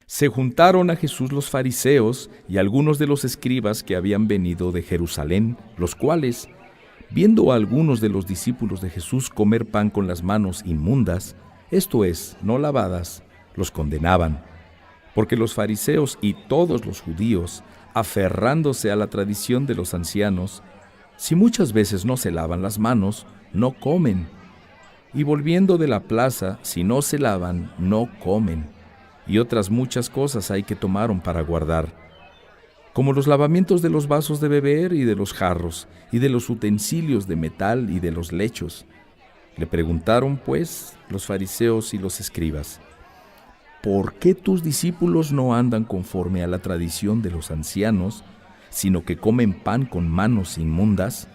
Se juntaron a Jesús los fariseos y algunos de los escribas que habían venido de Jerusalén, los cuales, viendo a algunos de los discípulos de Jesús comer pan con las manos inmundas, esto es, no lavadas, los condenaban. Porque los fariseos y todos los judíos, aferrándose a la tradición de los ancianos, si muchas veces no se lavan las manos, no comen. Y volviendo de la plaza, si no se lavan, no comen. Y otras muchas cosas hay que tomaron para guardar, como los lavamientos de los vasos de beber y de los jarros, y de los utensilios de metal y de los lechos. Le preguntaron, pues, los fariseos y los escribas: ¿por qué tus discípulos no andan conforme a la tradición de los ancianos, sino que comen pan con manos inmundas?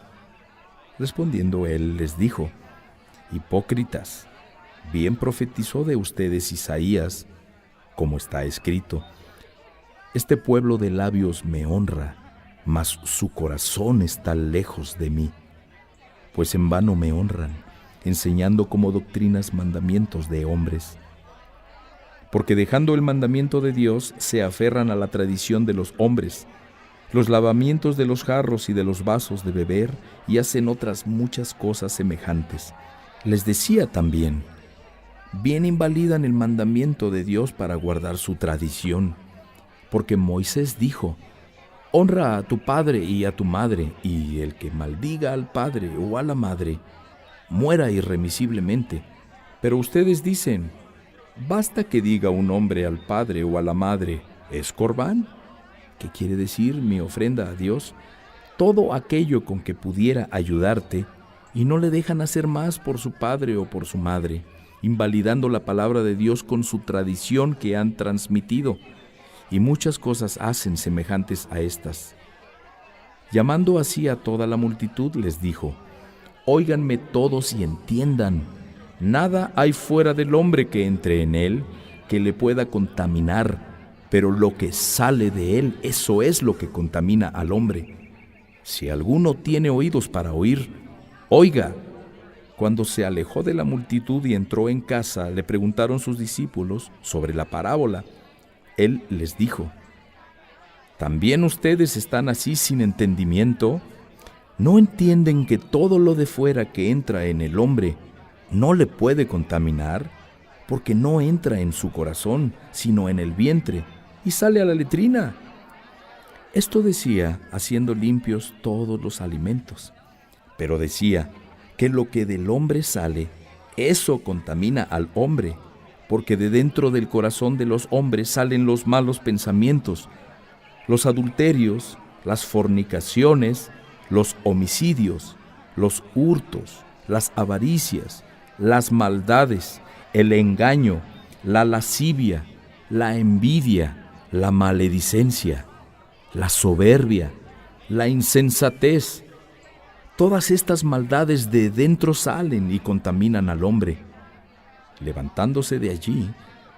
Respondiendo él les dijo: hipócritas, bien profetizó de ustedes Isaías, como está escrito: este pueblo de labios me honra, mas su corazón está lejos de mí. Pues en vano me honran, enseñando como doctrinas mandamientos de hombres. Porque dejando el mandamiento de Dios, se aferran a la tradición de los hombres, los lavamientos de los jarros y de los vasos de beber, y hacen otras muchas cosas semejantes. Les decía también: bien invalidan el mandamiento de Dios para guardar su tradición, porque Moisés dijo: honra a tu padre y a tu madre, y el que maldiga al padre o a la madre, muera irremisiblemente. Pero ustedes dicen: basta que diga un hombre al padre o a la madre, ¿es corbán? ¿Qué quiere decir mi ofrenda a Dios? Todo aquello con que pudiera ayudarte, y no le dejan hacer más por su padre o por su madre, invalidando la palabra de Dios con su tradición que han transmitido, y muchas cosas hacen semejantes a estas. Llamando así a toda la multitud, les dijo: óiganme todos y entiendan, nada hay fuera del hombre que entre en él que le pueda contaminar, pero lo que sale de él, eso es lo que contamina al hombre. Si alguno tiene oídos para oír, oiga. Cuando se alejó de la multitud y entró en casa, le preguntaron sus discípulos sobre la parábola. Él les dijo: ¿también ustedes están así sin entendimiento? ¿No entienden que todo lo de fuera que entra en el hombre no le puede contaminar? Porque no entra en su corazón, sino en el vientre, y sale a la letrina. Esto decía, haciendo limpios todos los alimentos. Pero decía que lo que del hombre sale, eso contamina al hombre, porque de dentro del corazón de los hombres salen los malos pensamientos, los adulterios, las fornicaciones, los homicidios, los hurtos, las avaricias, las maldades, el engaño, la lascivia, la envidia, la maledicencia, la soberbia, la insensatez. Todas estas maldades de dentro salen y contaminan al hombre. Levantándose de allí,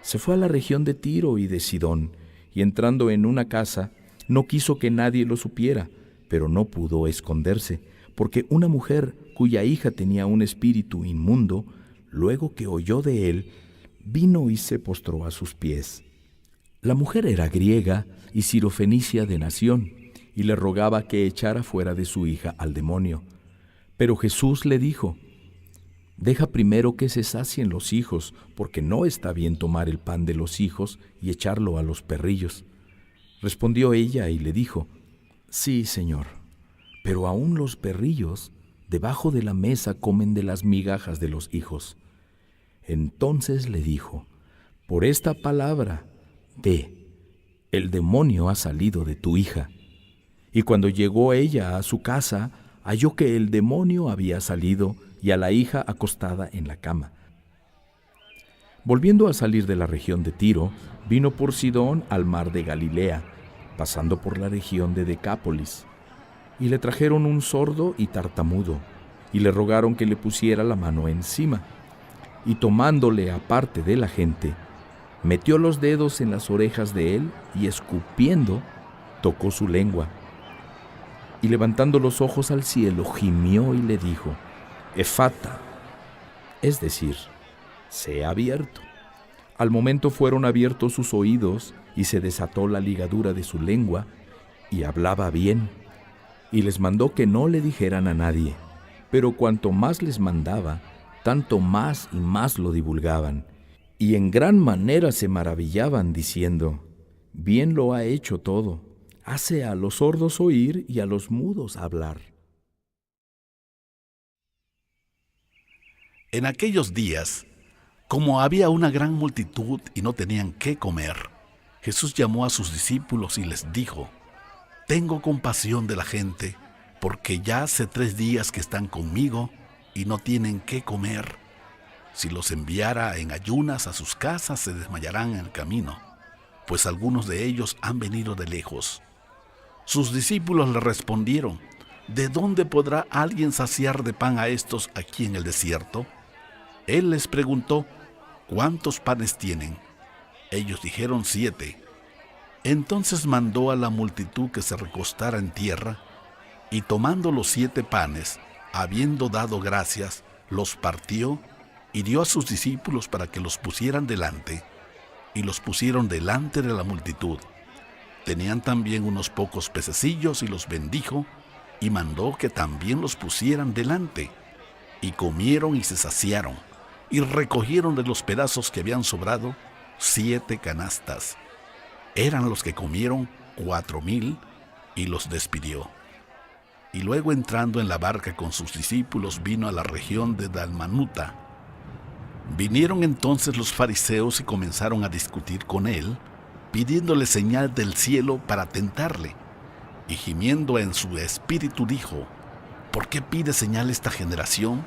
se fue a la región de Tiro y de Sidón, y entrando en una casa, no quiso que nadie lo supiera, pero no pudo esconderse, porque una mujer cuya hija tenía un espíritu inmundo, luego que oyó de él, vino y se postró a sus pies. La mujer era griega y sirofenicia de nación, y le rogaba que echara fuera de su hija al demonio. Pero Jesús le dijo: deja primero que se sacien los hijos, porque no está bien tomar el pan de los hijos y echarlo a los perrillos. Respondió ella y le dijo: sí, Señor, pero aún los perrillos debajo de la mesa comen de las migajas de los hijos. Entonces le dijo: por esta palabra, ve, el demonio ha salido de tu hija. Y cuando llegó ella a su casa, halló que el demonio había salido y a la hija acostada en la cama. Volviendo a salir de la región de Tiro, vino por Sidón al mar de Galilea, pasando por la región de Decápolis. Y le trajeron un sordo y tartamudo, y le rogaron que le pusiera la mano encima. Y tomándole aparte de la gente, metió los dedos en las orejas de él y escupiendo, tocó su lengua. Y levantando los ojos al cielo, gimió y le dijo: Efata, es decir, sea abierto. Al momento fueron abiertos sus oídos y se desató la ligadura de su lengua y hablaba bien. Y les mandó que no le dijeran a nadie. Pero cuanto más les mandaba, tanto más y más lo divulgaban. Y en gran manera se maravillaban, diciendo: bien lo ha hecho todo. Hace a los sordos oír y a los mudos hablar. En aquellos días, como había una gran multitud y no tenían qué comer, Jesús llamó a sus discípulos y les dijo: tengo compasión de la gente, porque ya hace 3 días que están conmigo y no tienen qué comer. Si los enviara en ayunas a sus casas, se desmayarán en el camino, pues algunos de ellos han venido de lejos. Sus discípulos le respondieron: ¿de dónde podrá alguien saciar de pan a estos aquí en el desierto? Él les preguntó: ¿cuántos panes tienen? Ellos dijeron: 7. Entonces mandó a la multitud que se recostara en tierra, y tomando los 7 panes, habiendo dado gracias, los partió y dio a sus discípulos para que los pusieran delante, y los pusieron delante de la multitud. Tenían también unos pocos pececillos y los bendijo, y mandó que también los pusieran delante. Y comieron y se saciaron, y recogieron de los pedazos que habían sobrado 7 canastas. Eran los que comieron 4,000, y los despidió. Y luego, entrando en la barca con sus discípulos, vino a la región de Dalmanuta. Vinieron entonces los fariseos y comenzaron a discutir con él, pidiéndole señal del cielo para tentarle. Y gimiendo en su espíritu dijo: ¿por qué pide señal esta generación?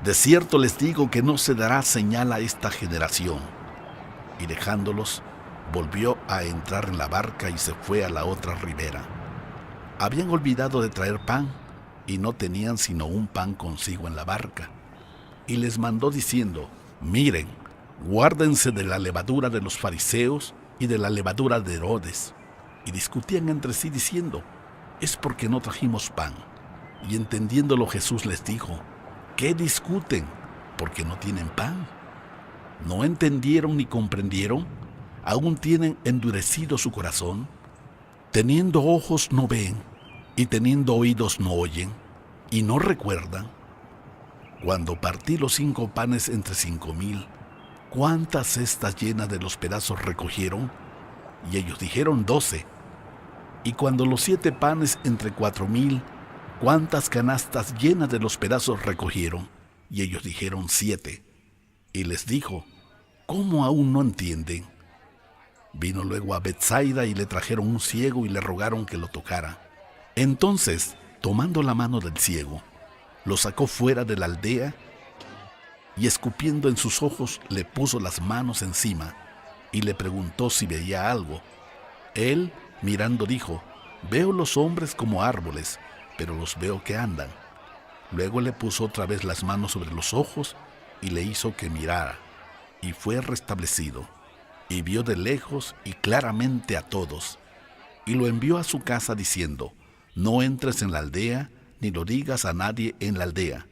De cierto les digo que no se dará señal a esta generación. Y dejándolos, volvió a entrar en la barca y se fue a la otra ribera. Habían olvidado de traer pan, y no tenían sino un pan consigo en la barca. Y les mandó diciendo: miren, guárdense de la levadura de los fariseos y de la levadura de Herodes. Y discutían entre sí diciendo: es porque no trajimos pan. Y entendiéndolo, Jesús les dijo: ¿qué discuten? Porque no tienen pan. ¿No entendieron ni comprendieron? ¿Aún tienen endurecido su corazón? Teniendo ojos no ven, y teniendo oídos no oyen, y no recuerdan. Cuando partí los 5 panes entre 5,000, ¿cuántas cestas llenas de los pedazos recogieron? Y ellos dijeron: 12. Y cuando los 7 panes entre 4,000, ¿cuántas canastas llenas de los pedazos recogieron? Y ellos dijeron: 7. Y les dijo: ¿cómo aún no entienden? Vino luego a Betsaida y le trajeron un ciego y le rogaron que lo tocara. Entonces, tomando la mano del ciego, lo sacó fuera de la aldea y, escupiendo en sus ojos, le puso las manos encima y le preguntó si veía algo. Él, mirando, dijo: veo los hombres como árboles, pero los veo que andan. Luego le puso otra vez las manos sobre los ojos y le hizo que mirara, y fue restablecido, y vio de lejos y claramente a todos. Y lo envió a su casa diciendo: no entres en la aldea, ni lo digas a nadie en la aldea.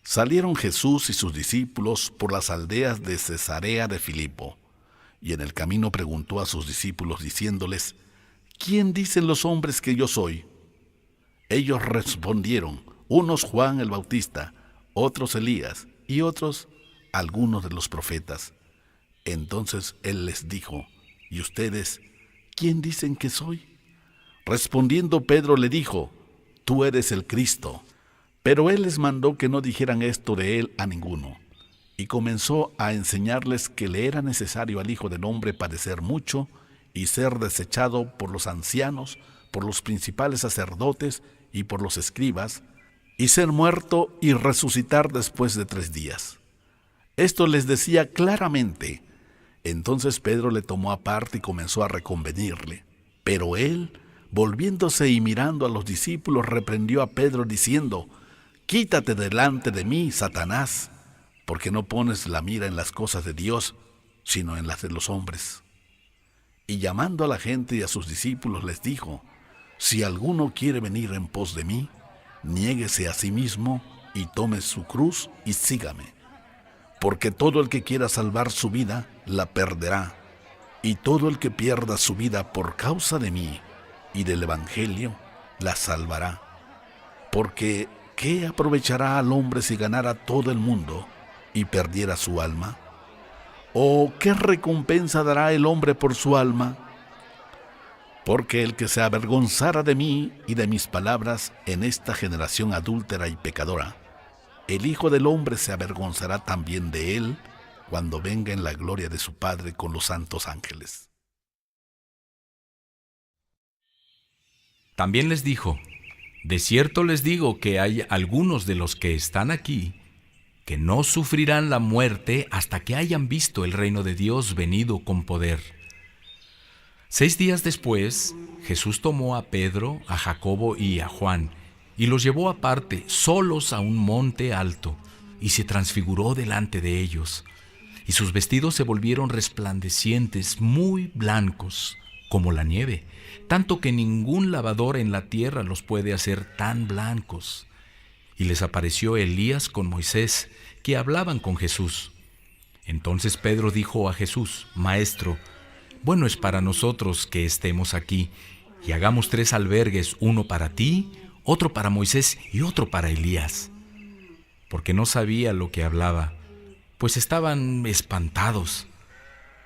Salieron Jesús y sus discípulos por las aldeas de Cesarea de Filipo, y en el camino preguntó a sus discípulos diciéndoles: ¿quién dicen los hombres que yo soy? Ellos respondieron: unos Juan el Bautista, otros Elías, y otros algunos de los profetas. Entonces él les dijo: ¿y ustedes quién dicen que soy? Respondiendo Pedro le dijo: tú eres el Cristo. Pero él les mandó que no dijeran esto de él a ninguno, y comenzó a enseñarles que le era necesario al Hijo del Hombre padecer mucho y ser desechado por los ancianos, por los principales sacerdotes y por los escribas, y ser muerto y resucitar después de 3 días. Esto les decía claramente. Entonces Pedro le tomó aparte y comenzó a reconvenirle. Pero él, volviéndose y mirando a los discípulos, reprendió a Pedro diciendo: quítate delante de mí, Satanás, porque no pones la mira en las cosas de Dios, sino en las de los hombres. Y llamando a la gente y a sus discípulos les dijo: si alguno quiere venir en pos de mí, niéguese a sí mismo y tome su cruz y sígame. Porque todo el que quiera salvar su vida, la perderá, y todo el que pierda su vida por causa de mí y del Evangelio, la salvará. Porque, ¿qué aprovechará al hombre si ganara todo el mundo y perdiera su alma? ¿O qué recompensa dará el hombre por su alma? Porque el que se avergonzara de mí y de mis palabras en esta generación adúltera y pecadora, el Hijo del Hombre se avergonzará también de él cuando venga en la gloria de su Padre con los santos ángeles. También les dijo: de cierto les digo que hay algunos de los que están aquí que no sufrirán la muerte hasta que hayan visto el reino de Dios venido con poder. 6 días después, Jesús tomó a Pedro, a Jacobo y a Juan, y los llevó aparte, solos a un monte alto, y se transfiguró delante de ellos. Y sus vestidos se volvieron resplandecientes, muy blancos, como la nieve, tanto que ningún lavador en la tierra los puede hacer tan blancos. Y les apareció Elías con Moisés, que hablaban con Jesús. Entonces Pedro dijo a Jesús: Maestro, bueno es para nosotros que estemos aquí, y hagamos 3 albergues, uno para ti, otro para Moisés y otro para Elías. Porque no sabía lo que hablaba, pues estaban espantados.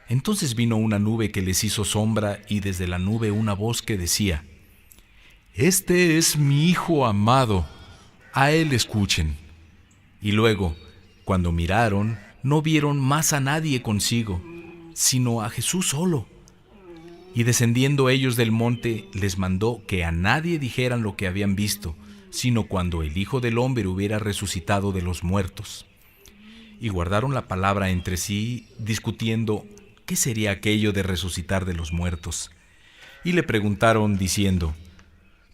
Entonces vino una nube que les hizo sombra, y desde la nube una voz que decía: Este es mi Hijo amado, a él escuchen. Y luego, cuando miraron, no vieron más a nadie consigo, sino a Jesús solo. Y descendiendo ellos del monte, les mandó que a nadie dijeran lo que habían visto, sino cuando el Hijo del Hombre hubiera resucitado de los muertos. Y guardaron la palabra entre sí, discutiendo qué sería aquello de resucitar de los muertos. Y le preguntaron diciendo: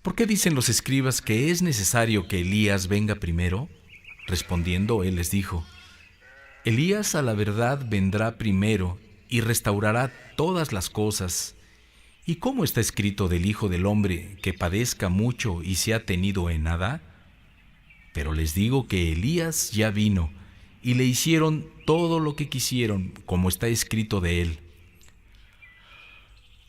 ¿por qué dicen los escribas que es necesario que Elías venga primero? Respondiendo, él les dijo: Elías a la verdad vendrá primero y restaurará todas las cosas. ¿Y cómo está escrito del Hijo del Hombre que padezca mucho y sea tenido en nada? Pero les digo que Elías ya vino, y le hicieron todo lo que quisieron, como está escrito de él.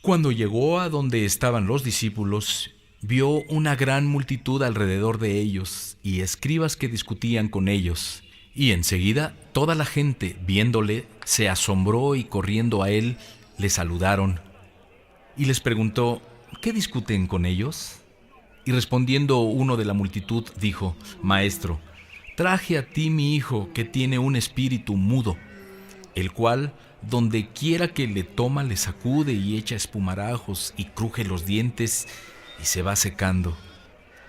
Cuando llegó a donde estaban los discípulos, vio una gran multitud alrededor de ellos, y escribas que discutían con ellos. Y enseguida toda la gente, viéndole, se asombró, y corriendo a él, le saludaron. Y les preguntó: ¿qué discuten con ellos? Y respondiendo uno de la multitud, dijo: Maestro, traje a ti mi hijo, que tiene un espíritu mudo, el cual, donde quiera que le toma, le sacude y echa espumarajos y cruje los dientes y se va secando.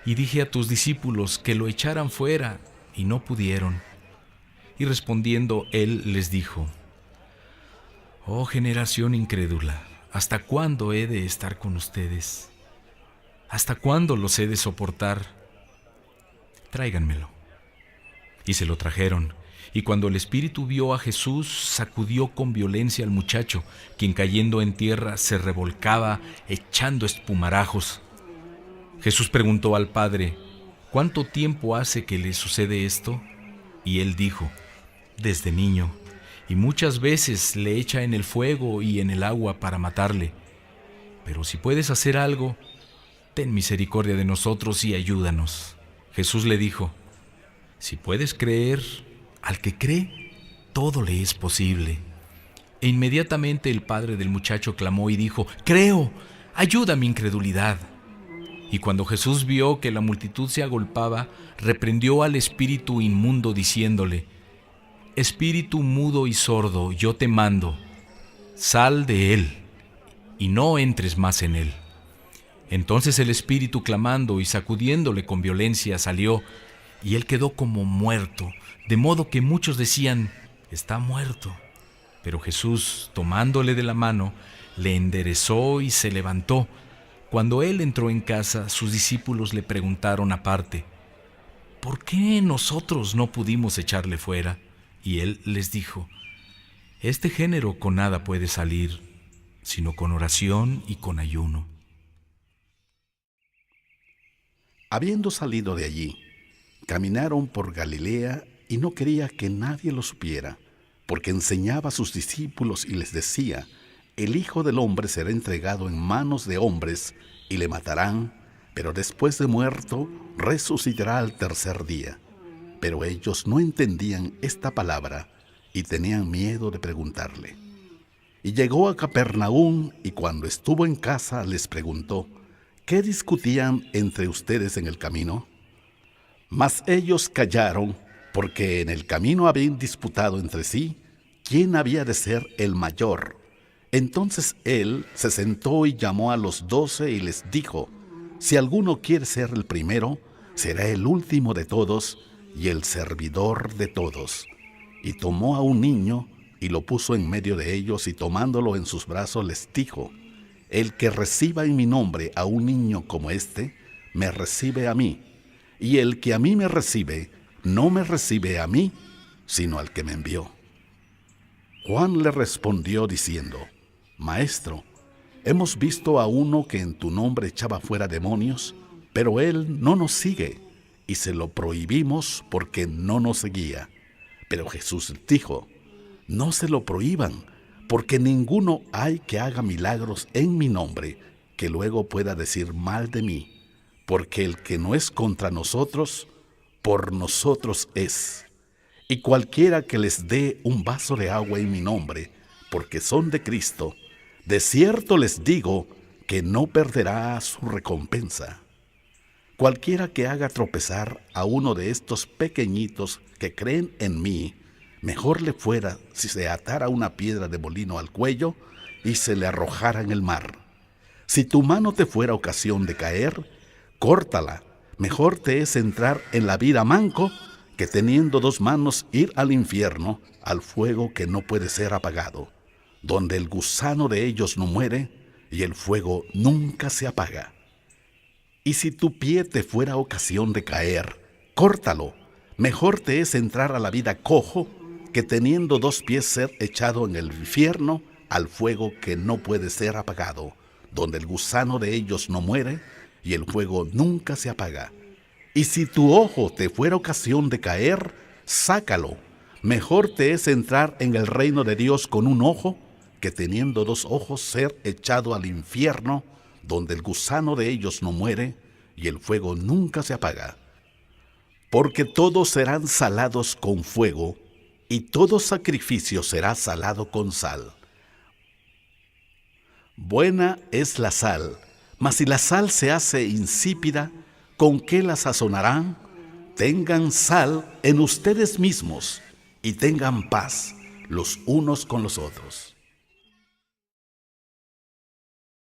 Y dije a tus discípulos que lo echaran fuera, y no pudieron. Y respondiendo él les dijo: Oh generación incrédula, ¿hasta cuándo he de estar con ustedes? ¿Hasta cuándo los he de soportar? Tráiganmelo. Y se lo trajeron. Y cuando el espíritu vio a Jesús, sacudió con violencia al muchacho, quien cayendo en tierra se revolcaba, echando espumarajos. Jesús preguntó al padre: ¿cuánto tiempo hace que le sucede esto? Y él dijo: desde niño, y muchas veces le echa en el fuego y en el agua para matarle. Pero si puedes hacer algo, ten misericordia de nosotros y ayúdanos. Jesús le dijo: si puedes creer, al que cree, todo le es posible. E inmediatamente el padre del muchacho clamó y dijo: creo, ayuda mi incredulidad. Y cuando Jesús vio que la multitud se agolpaba, reprendió al espíritu inmundo diciéndole: espíritu mudo y sordo, yo te mando, sal de él, y no entres más en él. Entonces el espíritu, clamando y sacudiéndole con violencia, salió, y él quedó como muerto, de modo que muchos decían: está muerto. Pero Jesús, tomándole de la mano, le enderezó y se levantó. Cuando él entró en casa, sus discípulos le preguntaron aparte: ¿por qué nosotros no pudimos echarle fuera? Y él les dijo: este género con nada puede salir, sino con oración y con ayuno. Habiendo salido de allí, caminaron por Galilea, y no quería que nadie lo supiera, porque enseñaba a sus discípulos y les decía: el Hijo del Hombre será entregado en manos de hombres y le matarán, pero después de muerto resucitará al tercer día. Pero ellos no entendían esta palabra y tenían miedo de preguntarle. Y llegó a Capernaum, y cuando estuvo en casa les preguntó: ¿qué discutían entre ustedes en el camino? Mas ellos callaron, porque en el camino habían disputado entre sí quién había de ser el mayor. Entonces él se sentó y llamó a los 12 y les dijo: si alguno quiere ser el primero, será el último de todos y el servidor de todos. Y tomó a un niño y lo puso en medio de ellos, y tomándolo en sus brazos les dijo: el que reciba en mi nombre a un niño como este, me recibe a mí, y el que a mí me recibe, no me recibe a mí, sino al que me envió. Juan le respondió diciendo: Maestro, hemos visto a uno que en tu nombre echaba fuera demonios, pero él no nos sigue, y se lo prohibimos porque no nos seguía. Pero Jesús dijo: no se lo prohíban, porque ninguno hay que haga milagros en mi nombre, que luego pueda decir mal de mí, porque el que no es contra nosotros, por nosotros es. Y cualquiera que les dé un vaso de agua en mi nombre, porque son de Cristo, de cierto les digo que no perderá su recompensa. Cualquiera que haga tropezar a uno de estos pequeñitos que creen en mí, mejor le fuera si se atara una piedra de molino al cuello y se le arrojara en el mar. Si tu mano te fuera ocasión de caer, córtala. Mejor te es entrar en la vida manco que teniendo 2 manos ir al infierno, al fuego que no puede ser apagado, donde el gusano de ellos no muere y el fuego nunca se apaga. Y si tu pie te fuera ocasión de caer, córtalo. Mejor te es entrar a la vida cojo que teniendo 2 pies ser echado en el infierno, al fuego que no puede ser apagado, donde el gusano de ellos no muere y el fuego nunca se apaga. Y si tu ojo te fuera ocasión de caer, sácalo. Mejor te es entrar en el reino de Dios con un ojo, que teniendo 2 ojos ser echado al infierno, donde el gusano de ellos no muere y el fuego nunca se apaga. Porque todos serán salados con fuego, y todo sacrificio será salado con sal. Buena es la sal, mas si la sal se hace insípida, ¿con qué la sazonarán? Tengan sal en ustedes mismos y tengan paz los unos con los otros.